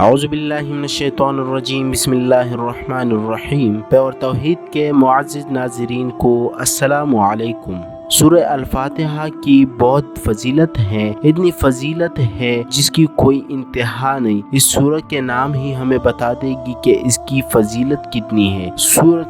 اعوذ باللہ من الشیطان الرجیم، بسم اللہ الرحمن الرحیم۔ اور توحید کے معزز ناظرین کو السلام علیکم۔ سورہ الفاتحہ کی بہت فضیلت ہے، اتنی فضیلت ہے جس کی کوئی انتہا نہیں۔ اس سورہ کے نام ہی ہمیں بتا دے گی کہ اس کی فضیلت کتنی ہے۔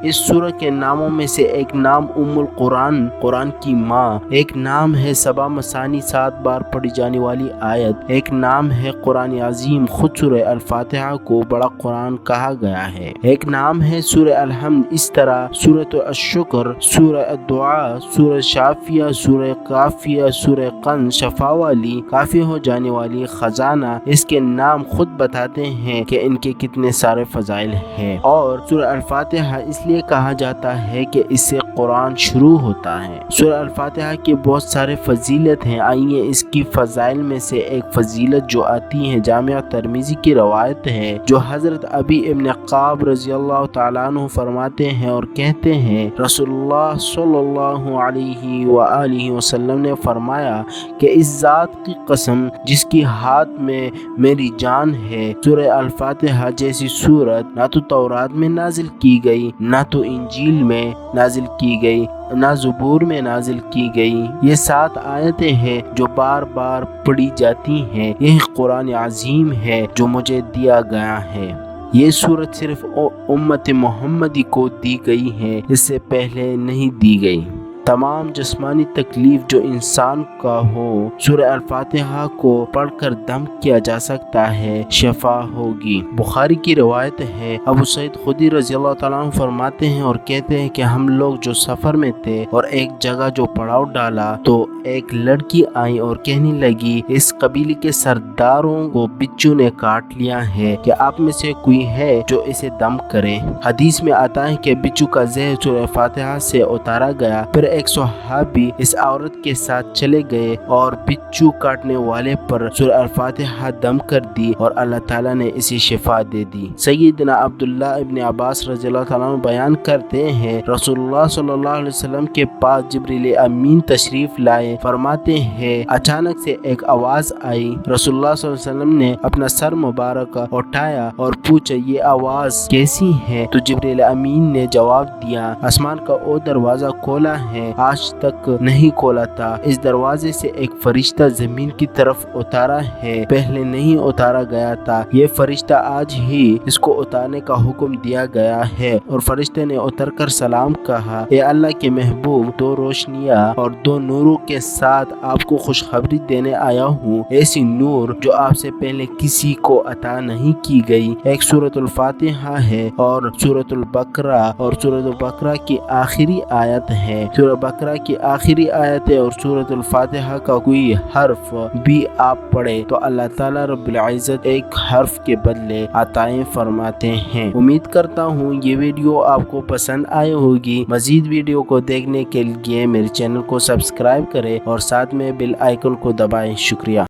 اس سورہ کے ناموں میں سے ایک نام ام القرآن، قرآن کی ماں، ایک نام ہے سبا مثانی 7 بار پڑھی جانے والی آیت، ایک نام ہے قرآن عظیم۔ خود سورہ الفاتحہ کو بڑا قرآن کہا گیا ہے۔ ایک نام ہے سورہ الحمد، اس طرح سورۃ الشکر، سورہ الدعاء، سورہ شافیہ، سورہ کافیہ، سورہ قن، شفا والی، کافی ہو جانے والی، خزانہ، اس کے نام خود بتاتے ہیں کہ ان کے کتنے سارے فضائل ہیں۔ اور سورہ الفاتحہ اس لیے کہا جاتا ہے کہ اس سے قرآن شروع ہوتا ہے۔ سورہ الفاتحہ کی بہت سارے فضیلت ہیں، آئیے اس کی فضائل میں سے ایک فضیلت جو آتی ہے، جامعہ ترمذی کی روایت ہے، جو حضرت ابی ابن قعب رضی اللہ تعالیٰ عنہ فرماتے ہیں اور کہتے ہیں، رسول اللہ صلی اللہ علیہ وآلہ وسلم نے فرمایا کہ اس ذات کی قسم جس کی ہاتھ میں میری جان ہے، سورہ الفاتحہ جیسی سورت نہ تو تورات میں نازل کی گئی، نہ تو انجیل میں نازل کی گئی، نہ زبور میں نازل کی گئی۔ یہ 7 آیتیں ہیں جو بار بار پڑھی جاتی ہیں۔ یہ قرآن عظیم ہے جو مجھے دیا گیا ہے۔ یہ سورت صرف امت محمدی کو دی گئی ہے، اس سے پہلے نہیں دی گئی۔ تمام جسمانی تکلیف جو انسان کا ہو، سورہ الفاتحہ کو پڑھ کر دم کیا جا سکتا ہے، شفا ہوگی۔ بخاری کی روایت ہے، ابو سعید خدری رضی اللہ تعالیٰ عنہ فرماتے ہیں اور کہتے ہیں کہ ہم لوگ جو سفر میں تھے اور ایک جگہ جو پڑاؤ ڈالا تو ایک لڑکی آئی اور کہنے لگی، اس قبیلے کے سرداروں کو بچھو نے کاٹ لیا ہے، کہ آپ میں سے کوئی ہے جو اسے دم کرے۔ حدیث میں آتا ہے کہ بچھو کا زہر سورہ فاتحہ سے اتارا گیا۔ پھر ایک صحابی اس عورت کے ساتھ چلے گئے اور بچھو کاٹنے والے پر سورہ الفاتحہ دم کر دی اور اللہ تعالیٰ نے اسے شفا دے دی۔ سیدنا عبداللہ ابن عباس رضی اللہ تعالیٰ عنہ بیان کرتے ہیں، رسول اللہ صلی اللہ علیہ وسلم کے پاس جبریل امین تشریف لائے، فرماتے ہیں اچانک سے ایک آواز آئی۔ رسول اللہ صلی اللہ علیہ وسلم نے اپنا سر مبارک اٹھایا اور پوچھا، یہ آواز کیسی ہے؟ تو جبریل امین نے جواب دیا، آسمان کا وہ دروازہ کھولا ہے، آج تک نہیں کھولا تھا۔ اس دروازے سے ایک فرشتہ زمین کی طرف اتارا ہے، پہلے نہیں اتارا گیا تھا۔ یہ فرشتہ آج ہی اس کو اتارنے کا حکم دیا گیا ہے۔ اور فرشتے نے اتر کر سلام کہا، اے اللہ کے محبوب، 2 روشنیاں اور 2 نوروں کے ساتھ آپ کو خوشخبری دینے آیا ہوں، ایسی نور جو آپ سے پہلے کسی کو عطا نہیں کی گئی۔ ایک سورۃ الفاتحہ ہے اور سورۃ البقرہ، اور سورۃ البقرہ کی آخری آیت ہے۔ سورۃ بقرہ کی آخری آیت ہے اور سورۃ الفاتحہ کا کوئی حرف بھی آپ پڑھے تو اللہ تعالیٰ رب العزت ایک حرف کے بدلے عطائیں فرماتے ہیں۔ امید کرتا ہوں یہ ویڈیو آپ کو پسند آئی ہوگی۔ مزید ویڈیو کو دیکھنے کے لیے میرے چینل کو سبسکرائب کریں اور ساتھ میں بیل آئیکن کو دبائیں۔ شکریہ۔